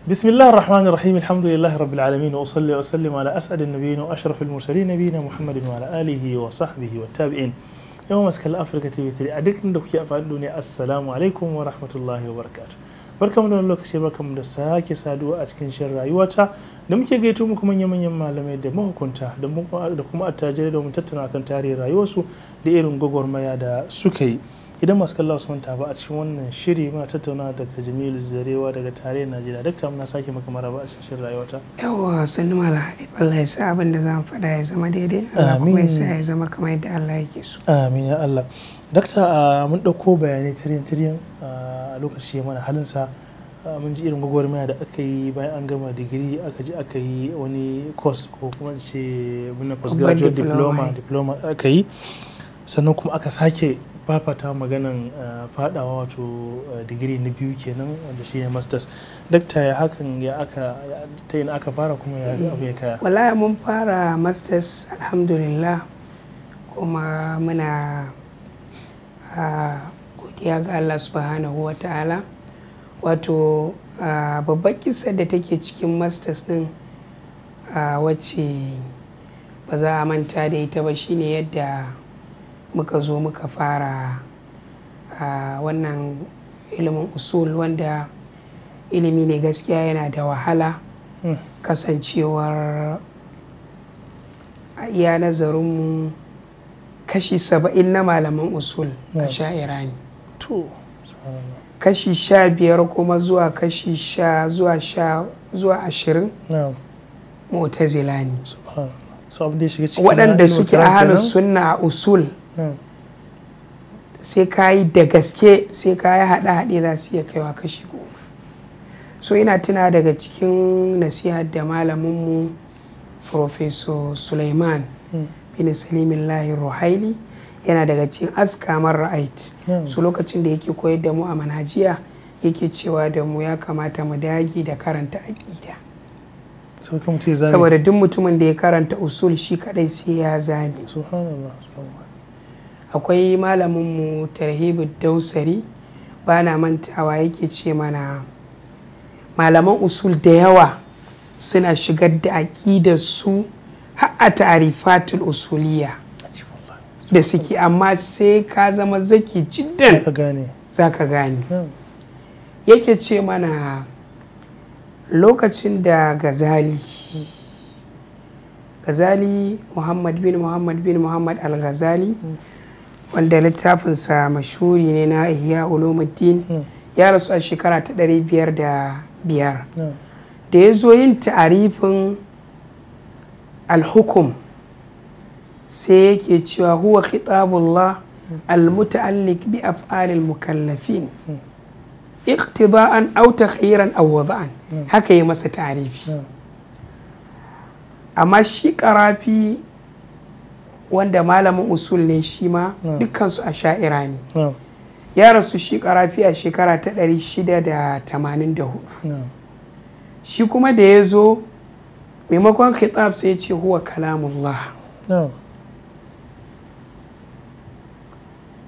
بسم الله الرحمن الرحيم الحمد لله رب العالمين وأصلي وأسلم على أسعد النبيين وأشرف المرسلين نبينا محمد وعلى آله وصحبه والتابعين يوم مسكال أفريقيا TV3 أديك ندوكي أفعلوني السلام عليكم ورحمة الله وبركاته barkamu da lokaci barkamu da sake saduwa a cikin shirin rayuwata da muke gaito muku manyan malamai da mahukunta da kuma attajirai domin tattauna kan tarihin rayuwarsu da irin gwagwarmaya da suka yi. Idan masu kallon su manta ba a cikin wannan shiri muna tattauna da Dr. Jameel Zarewa daga Tare Najeriya. Dakta muna sake maka maraba a cikin shirin rayuwata. Yawwa sannu mala Allah ya sa abin da zan faɗa ya zama daidai. Allah kuma ya sa ya zama kamar yadda Allah yake so. Amin ya Allah. Dakta mun ɗauko bayanai tiryan a lokaci mana halinsa mun ji irin gwagwarmaya da aka yi bayan an gama digiri aka je aka yi wani course ko kuma ce muna postgraduate diploma aka yi sannan kuma aka sake fafata maganan fadawa wato digiri na biyu kenan wanda shi ne masters. Dakta ya hakan ya aka ta yin aka fara kuma ya abu ya kaya? Wallahi mun fara masters alhamdulillah kuma muna godiya ga Allah subhanahu wa ta'ala. Wato babbar kisa da take cikin masters din wacce ba za a manta da ita ba shine yadda muka zo muka fara wannan ilimin usul wanda ilimi ne gaskiya yana da wahala kasancewar a iya nazarinmu kashi 70 na malaman usul a sha'ira ne, kashi 15 kuma zuwa kashi 10 zuwa 20 mu'tazila ne. Waɗanda suke ahlus sunna a usul sai ka yi da gaske sai ka yi haɗe-haɗe za su iya kaiwa kashi 10. So ina tuna daga cikin nasihar da malaminmu Professor Suleiman bin Salimillahi Ruhaili yana daga cikin askamar ra'ait. So lokacin da yake koyar da mu a manhajiya yake cewa da mu ya kamata mu dage da karanta aƙida. Saboda duk mutumin da ya karanta usul shi kadai sai ya zame. Akwai malaminmu Tarhibu Dausari ba na mantawa yake ce mana malaman usul da yawa suna shigar da aƙidar su a ta'arifatul usuliya da suke, amma sai ka zama zaki jiddan za ka gane. Yake ce mana lokacin da Ghazali Muhammad bin Muhammad al-Ghazali wanda littafinsa mashhuri ne na Ihya Ulumuddin ya rasu a shekara ta 505 da ya zo yin ta'arifin al-hukum sai yake cewa huwa khitabullah al-muta'alliq bi af'alil mukallafin iqtida'an aw takhyiran aw wada'an. Haka yi masa ta'arifi. Amma shi Qarafi wanda malamin usul ne shi ma dukkansu a sha'ira ne. Ya rasu shi Qarafi a shekara ta 684. Shi kuma da ya zo maimakon khitab sai ce huwa kalamullah.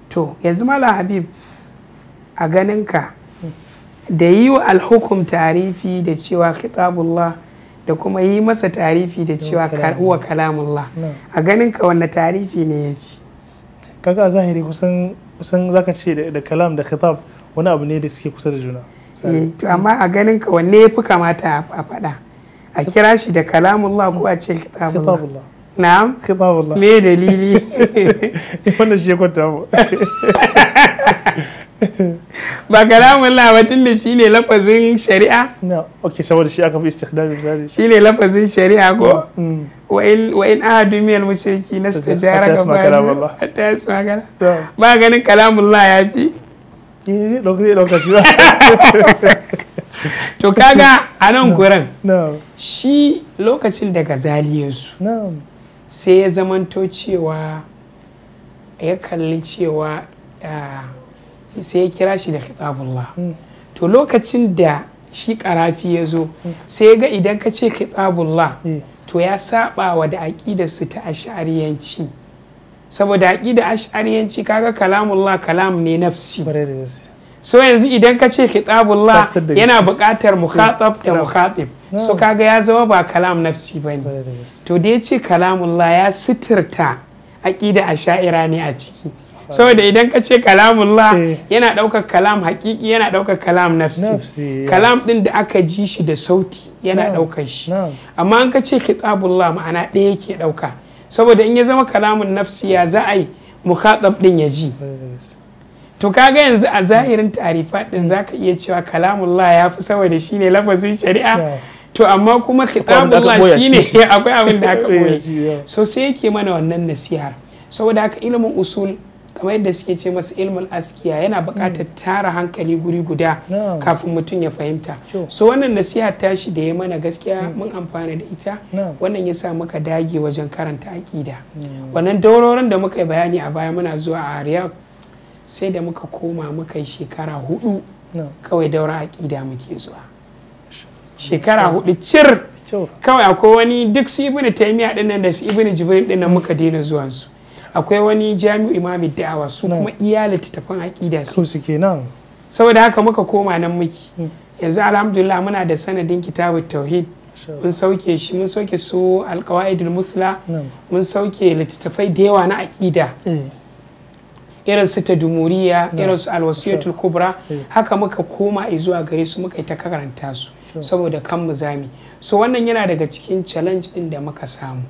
To yanzu Malam Habib a ganinka da yi wa alhukum tarifi da cewa khitabullah da kuma yi masa tarifi da cewa huwa kalamullah, a ganinka wanne tarifi ne ya fi? Kaga a zahiri kusan zaka ce da kalam da khitab wani abu ne da suke kusa da juna. To amma a ganinka wanne ya fi kamata a faɗa? A kira shi da kalamullah ko a ce khitabullah? Na'am? Khitabullah. Me dalili? Wannan shi ya kwanta mu. Ba kalamullah ba tunda shine lafazin shari'a? No, okay, saboda shi aka fi istikhdami misali. Shine lafazin shari'a ko? Wa in ahadu min al-mushriki nastajaraka ba hatta yasma kala. Ba ganin kalamullah ya fi? Lokaci ba. To kaga a nan gurin shi lokacin da Ghazali ya zo sai ya zamanto cewa ya kalli cewa sai ya kira shi da khitabullah. To lokacin da shi Qarafi ya zo sai ya ga idan ka ce khitabullah to ya saba wa da aƙidarsu ta ash'ariyanci, saboda aƙidar ash'ariyanci kaga kalamullah kalam ne nafsi so yanzu idan ka ce khitabullah yana buƙatar mukhatab da mukhatib so kaga ya zama ba kalam nafsi bane to da yace kalamullah ya sitirta aqida asha'ira ne a ciki saboda idan ka ce kalamullah yana ɗaukar kalam haƙiƙi yana ɗaukar kalam nafsi kalam ɗin da aka ji shi da sauti yana ɗaukar shi amma an ka ce khitabullah ma'ana ɗaya yake ɗauka saboda in ya zama kalamun nafsi ya za a yi mukhatab ɗin ya ji to kaga yanzu a zahirin tarifa ɗin zaka iya cewa kalamullah ya fi saboda shine lafazin shari'a to amma kuma khitabullah shine akwai abin da aka ɓoye so sai yake mana wannan nasihar saboda haka ilimin usul kamar yadda suke ce masa ilmul askiya yana buƙatar tara hankali guri guda kafin mutum ya fahimta so wannan nasiha tashi da ya mana gaskiya mun amfana da ita wannan yasa muka dage wajen karanta aƙida wannan daurorin da muka yi bayani a baya muna zuwa a Riyadh sai da muka koma muka yi shekara 4 kawai daura aƙida muke zuwa shekara 4 cir kawai akwai wani duk su ibnu taymiya dinnan da su ibnu jibril dinnan muka daina zuwan su akwai wani jami'u imami da'awa su kuma iya littattafan aƙida su suke nan saboda haka muka koma nan muke yanzu alhamdulillah muna da sanadin kitabut tauhid mun sauke shi mun sauke su alqawaidul muthla mun sauke littattafai da yawa na aƙida irin su tadumuriya irin su alwasiyatul kubra haka muka koma zuwa gare su muka yi ta karanta su saboda kan mu zami so wannan yana daga cikin challenge din da muka samu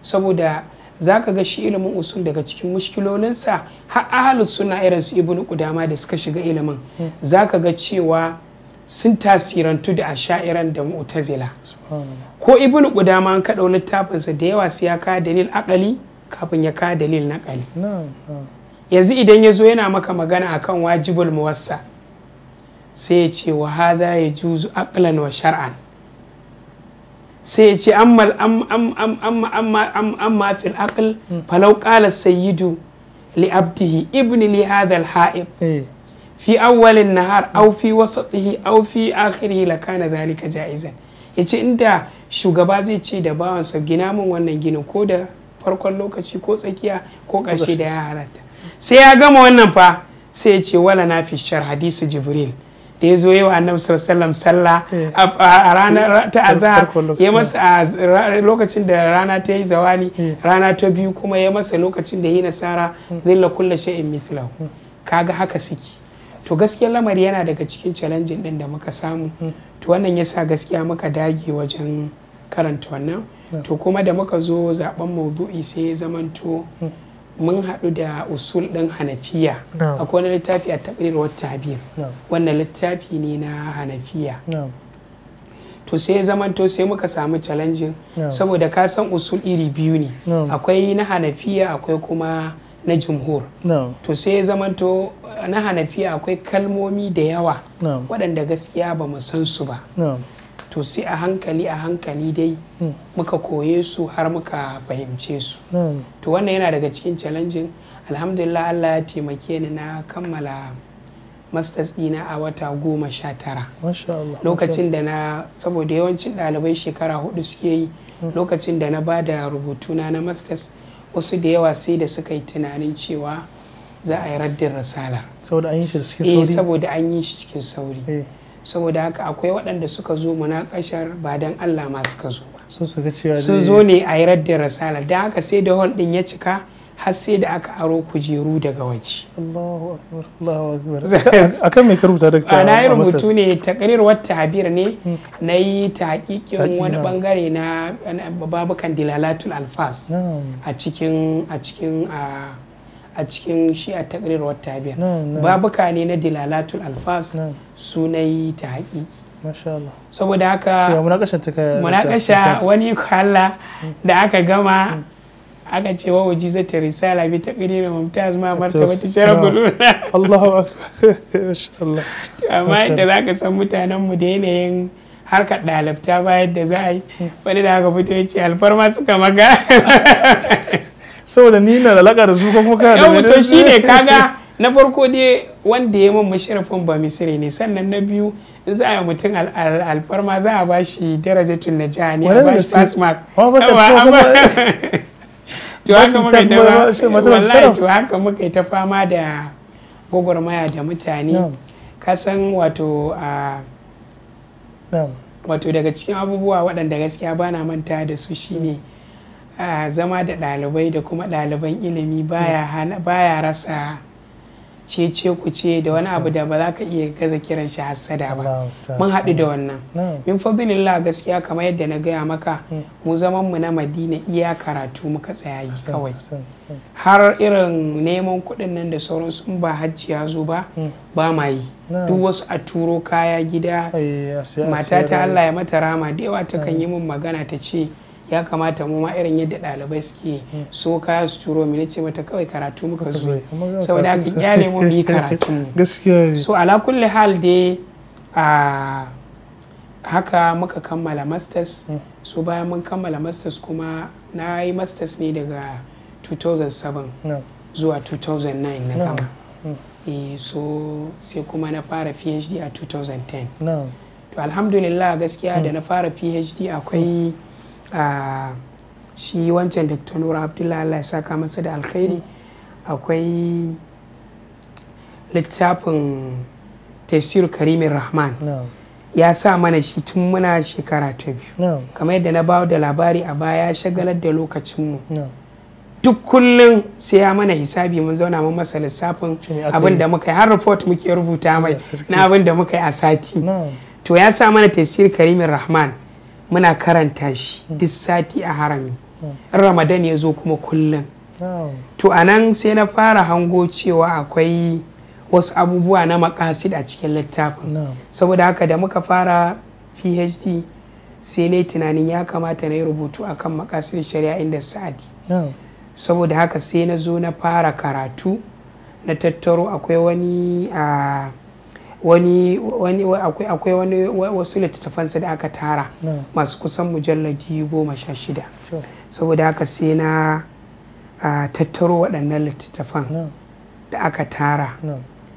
saboda za ka ga shi ilimin usul daga cikin mushkilolinsa har ahalus suna irin su ibnu qudama da suka shiga ilimin za ka ga cewa sun tasirantu da asha'iran da mu'tazila ko ibnu qudama an kaɗau littafinsa da yawa sai ya kawo dalil aqali kafin ya kawo dalil naqali yanzu idan ya zo yana maka magana akan wajibul muwassa sai ya ce wa hadha yajuzu aqlan wa shar'an sai ya ce amma fil aql falau qala sayyidu li abdihi ibni li hadha al ha'id fi awwal an nahar aw fi wasatihi aw fi akhirih la kana dhalika jaizan yace inda shugaba zai ce da bawansa gina min wannan ginin ko da farkon lokaci ko tsakiya ko ƙarshe da ya halatta sai ya gama wannan fa sai ya ce wala na fi shar hadisi jibril da ya zo yi wa annabi sallallahu sallah a ranar ta azhar ya masa a lokacin da rana ta yi zawali rana ta biyu kuma ya masa lokacin da yi nasara zilla kulla shay'in mithlahu kaga haka suke to gaskiya lamari yana daga cikin challenge din da muka samu to wannan yasa gaskiya muka dage wajen karanta wannan to kuma da muka zo zaben maudu'i sai ya zamanto mun haɗu da usul ɗin hanafiya akwai wani littafi a taqrir wa ta'bir wannan littafi ne na hanafiya to sai ya zamanto sai muka samu challenge saboda ka san usul iri biyu ne akwai na hanafiya akwai kuma na jumhur to sai ya zamanto na hanafiya akwai kalmomi da yawa waɗanda gaskiya ba mu san su ba to sai a hankali dai muka koye su har muka fahimce su to wannan yana daga cikin challenging alhamdulillah Allah ya taimake ni na kammala masters dina a wata 19 lokacin da na saboda yawancin ɗalibai shekara 4 suke yi lokacin da na ba da rubutuna na masters wasu da yawa sai da suka yi tunanin cewa za a yi raddin risalar saboda an yi shi cikin sauri saboda haka akwai waɗanda suka zo munakashar ba dan Allah ma suka zo ba sun zo ne a yi raddin risala da haka sai da hall din ya cika har sai da aka aro kujeru daga waje Allahu akbar akan me ka rubuta dakta na yi rubutu ne taqrir wa ta'bir ne na yi tahqiqin wani bangare na babukan dilalatul alfas a cikin shi a taqrir wa ta'bir babuka ne na dilalatul alfas sunai ta haƙiƙi saboda haka munakasha wani kalla da aka gama aka ce wa wajizatu risala bi taqrir mumtaz ma martabati sharaful Allahu akbar masha Allah amma yadda zaka san mutanen mu da yanayin harkar ɗalibta ba yadda za a yi wani da aka fito ya ce alfarma suka maga saboda ni na da alaka da su kuma kana da to shine kaga na farko dai wanda ya mun masharafin ba misiri ne sannan na biyu in za a yi mutum alfarma za a bashi darajatun najani a bashi pass mark to haka muka ta fama da gwagwarmaya da mutane ka san wato wato daga cikin abubuwa waɗanda gaskiya bana manta da su shine zama da ɗalibai da kuma ɗaliban ilimi baya rasa cece kuce da wani abu da ba za ka iya gaza kiran shi hassada ba. Mun haɗu da wannan min fadlillah gaskiya kamar yadda na gaya maka mu zaman mu na Madina iya karatu muka tsaya yi kawai har irin neman kuɗin nan da sauransu in ba hajji ya zo ba ba ma yi duk wasu a turo kaya gida. Matata Allah ya mata rama da yawa ta kan yi min magana ta ce ya kamata mu ma irin yadda ɗalibai suke so kaya su turo mini ce mata kawai karatu muka zo saboda haka kyale mu yi karatu gaskiya. So ala kulli hal dai haka muka kammala masters. So bayan mun kammala masters kuma na yi masters ne daga 2007 zuwa 2009 na gama. So sai kuma na fara PhD a 2010. To alhamdulillah gaskiya da na fara PhD akwai shi wancan Dr. Nura Abdullahi Allah ya saka masa da alkhairi. Akwai littafin Tafsir Karimin Rahman ya sa mana shi tun muna shekara ta biyu kamar yadda na bawo da labari a baya shagalar da lokacinmu duk kullum sai ya mana hisabi mun zauna mun masa lissafin abin da muka yi har report muke rubuta mai na abin da muka yi a sati. To ya sa mana Tafsir Karimin Rahman muna karanta shi duk sati a harami Ramadan ya zo kuma kullum. To anan sai na fara hango cewa akwai wasu abubuwa na makasid a cikin littafin saboda haka da muka fara PhD sai na tunanin ya kamata na yi rubutu akan makasid shari'a inda sa'adi. Saboda haka sai na zo na fara karatu na tattaro akwai wasu littattafansa da aka tara masu kusan mujalladi 16. Saboda haka sai na tattaro waɗannan littattafan da aka tara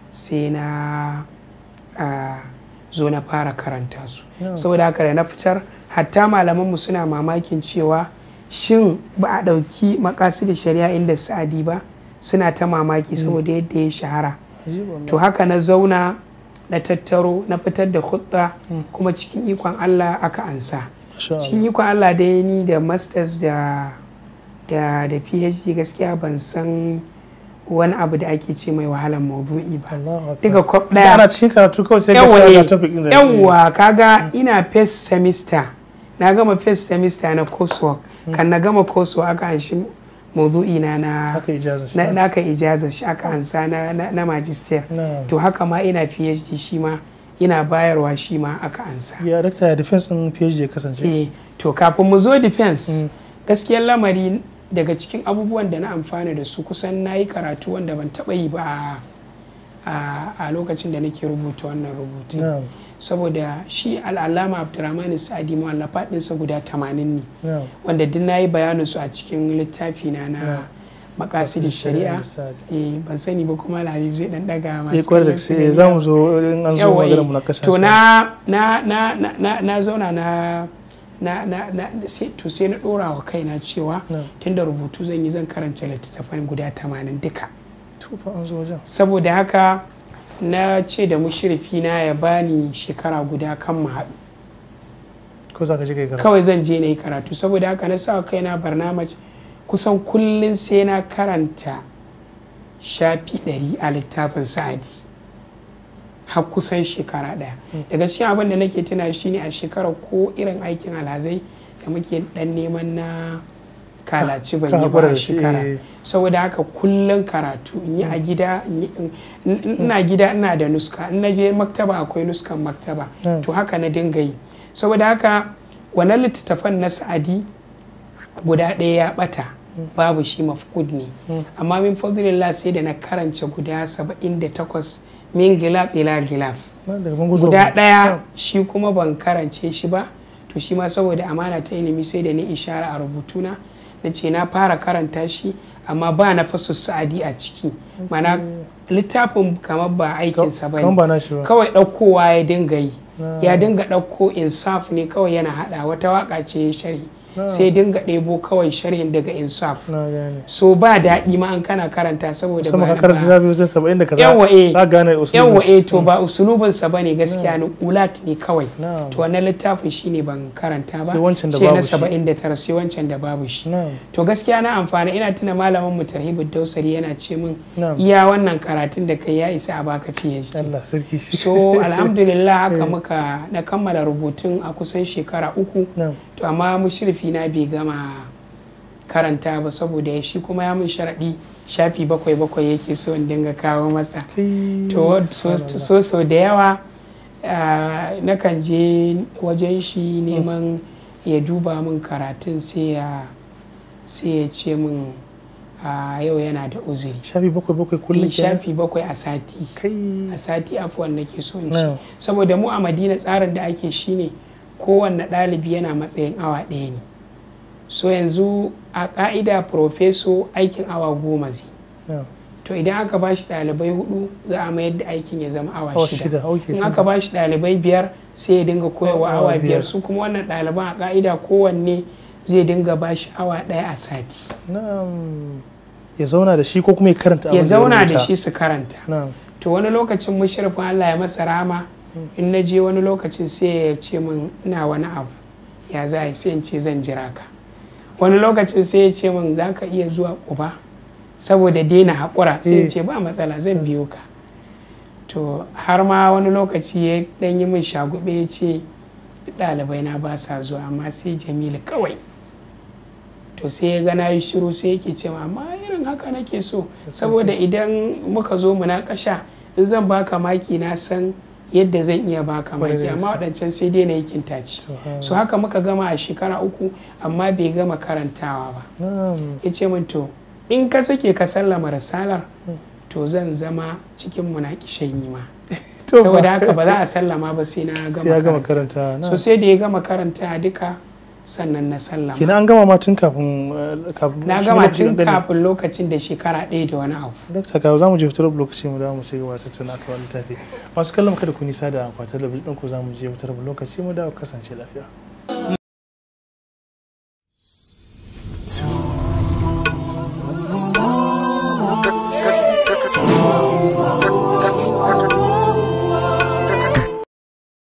sai na zo na fara karanta su. Saboda haka da na fitar hatta malamanmu suna mamakin cewa shin ba a ɗauki maqasid shari'a inda sa'adi ba, suna ta mamaki saboda yadda ya shahara. To haka na zauna na tattaro na fitar da khutba kuma cikin ikon Allah aka ansa. Cikin ikon Allah dai ni da masters da PhD gaskiya ban san wani abu da ake ce mai wahalar maudu'i ba. Daga kwab daya ana cikin karatu kawai sai ka tsaya topic din. Yawwa kaga ina first semester na gama first semester na coursework kan na gama coursework aka anshi maudu'i na aka ijaza shi aka ansa na magister. To haka ma ina PhD shi ma ina bayarwa shi ma aka ansa. Ya dakta ya defense din PhD ya kasance. To kafin mu zo defense gaskiyar lamari daga cikin abubuwan da na amfana da su kusan na yi karatu wanda ban taɓa yi ba a lokacin da nake rubuta wannan rubutu. Saboda shi al'allama Abdurrahman Sa'adi mu'allafa ɗinsa guda 80 ne wanda duk na yi bayanin su a cikin littafi na maqasid shari'a. Ban sani ba kuma Habib zai dan daga masu sai za mu zo in an zo magana mulakasha. To na zauna to sai na dora wa kaina cewa tunda rubutu zan yi zan karanta littattafan guda 80 duka. Saboda haka na ce da mushrifi na ya bani shekara guda kan mu haɗu. Ko za ka je kai karatu? Kawai zan je na yi karatu. Saboda haka na sa kaina barnamaj kusan kullum sai na karanta shafi 100 a littafin Sa'adi har kusan shekara ɗaya. Daga cikin abin da nake tuna shine a shekarar ko irin aikin alhazai da muke dan neman na kalaci ban yi ba a shekara. Saboda haka kullum karatu in yi a gida ina gida ina da nuska, in na je maktaba akwai nuskan maktaba. To haka na dinga yi. Saboda haka wannan littattafan na Sa'adi guda ɗaya ya ɓata babu shi mafkud ne. Amma min fadlillah sai da na karance guda 78 min gilaf ila gilaf. Guda ɗaya shi kuma ban karance shi ba. To shi ma saboda amana ta ilimi sai da ni ishara a rubutuna na ce na fara karanta shi amma ba na fasu Sa'adi a ciki. Mana littafin kamar ba aikinsa ba ne, kawai ɗaukowa ya dinga yi. Ya dinga ɗauko insaf ne kawai yana haɗa wata waka ce ya sharhi sai dinga ɗebo kawai sharhin daga insaf so ba daɗi ma an kana karanta saboda ba ka karanta zabi wajen 70 da kaza ka gane usulubin to ba usulubin sa bane gaskiya ni ulat ne kawai to wannan littafin shine ban karanta ba sai na 79 sai wancan da babu shi to gaskiya na amfana ina tuna malamin mu Tarhibud Dausari yana ce min iya wannan karatun da kai ya isa a baka PhD Allah sarki shi so alhamdulillah haka muka na kammala rubutun a kusan shekara 3 to amma mushrifi na bai gama karanta ba saboda shi kuma ya min sharaɗi shafi 7 yake so in dinga kawo masa to so da yawa nakan je wajen shi neman ya duba min karatun sai ya ce min yau yana da uzuri shafi 7 kullum shafi 7 a sati afuwan nake so in ci saboda mu a Madina tsarin da ake shine kowanne ɗalibi yana matsayin awa 1 ne so yanzu a ƙa'ida profeso aikin awa 10 zai to idan aka ba shi ɗalibai 4 za a mayar da aikin ya zama awa 6 in aka ba shi ɗalibai 5 sai ya dinga koyarwa awa 5 su kuma wannan ɗaliban a ƙa'ida kowanne zai dinga ba shi awa 1 a sati ya zauna da shi ko kuma ya karanta ya zauna da shi su karanta to wani lokacin mushrifin Allah ya masa rama in na je wani lokacin sai ya ce min ina wani abu ya za a sai in ce zan jira ka wani lokacin sai ya ce min za ka iya zuwa Quba saboda daina haƙura sai ya ce ba matsala zan biyo ka to har ma wani lokaci ya dan yi min shagube ya ce ɗalibai na ba sa zuwa amma sai Jamil kawai to sai ya ga na yi shiru sai yake ce amma irin haka nake so saboda idan muka zo munakasha in zan baka maki na san yadda zan iya baka maki amma waɗancan sai dai na yi kintaci so haka muka gama a shekara 3 amma bai gama karantawa ba ya ce min to in ka sake ka sallama risalar to zan zama cikin munakishai ni ma saboda haka ba za a sallama ba sai na gama karanta so sai da ya gama karanta duka sannan na sallama kina an gama ma tun kafin na gama tun kafin lokacin da shekara 1 da wani abu dakta kawo zamu je fitar lokaci mu da mu ci gaba tattauna akan wannan tafi masu kallon kada ku nisa da akwatin da ɗin ku zamu je fitar lokaci mu da kasance lafiya